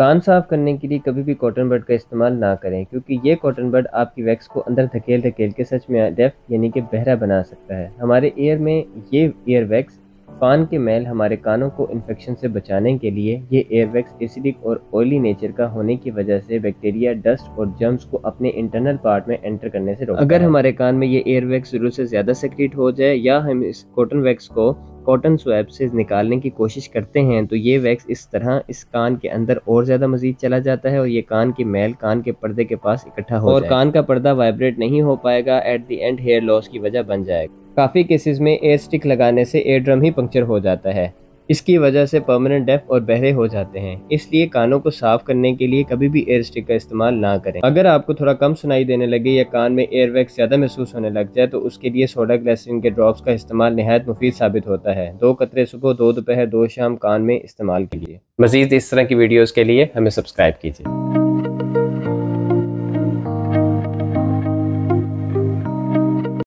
कान साफ करने के लिए कभी भी कॉटन बड का इस्तेमाल ना करें, क्योंकि ये कॉटन बड आपकी वैक्स को अंदर धकेल धकेल के सच में डेफ यानी कि बहरा बना सकता है। हमारे ईयर में ये ईयर वैक्स कान के मैल हमारे कानों को इन्फेक्शन से बचाने के लिए ये एयर वैक्स एसिडिक और ऑयली नेचर का होने की वजह से बैक्टीरिया, डस्ट और जर्म्स को अपने इंटरनल पार्ट में एंटर करने से रोकता है। अगर हमारे कान में ये एयर वैक्स जरूरत से ज़्यादा सेक्रेट हो जाए या हम इस कॉटन वैक्स को कॉटन स्वैब से निकालने की कोशिश करते हैं तो ये वैक्स इस तरह इस कान के अंदर और ज़्यादा मजीद चला जाता है और ये कान की मैल कान के पर्दे के पास इकट्ठा हो और कान का पर्दा वाइब्रेट नहीं हो पाएगा। At the end hair loss की वजह बन जाएगा। काफ़ी केसेस में एयर स्टिक लगाने से एयर ड्रम ही पंक्चर हो जाता है। इसकी वजह से परमानेंट डेफ और बहरे हो जाते हैं। इसलिए कानों को साफ करने के लिए कभी भी एयर स्टिक का इस्तेमाल ना करें। अगर आपको थोड़ा कम सुनाई देने लगे या कान में एयर वैक्स ज़्यादा महसूस होने लग जाए तो उसके लिए सोडा ग्लिसरीन के ड्रॉप्स का इस्तेमाल निहायत मुफीद साबित होता है। 2 कतरे सुबह, 2 दोपहर, 2 शाम कान में इस्तेमाल के लिए। मज़ीद इस तरह की वीडियोज़ के लिए हमें सब्सक्राइब कीजिए।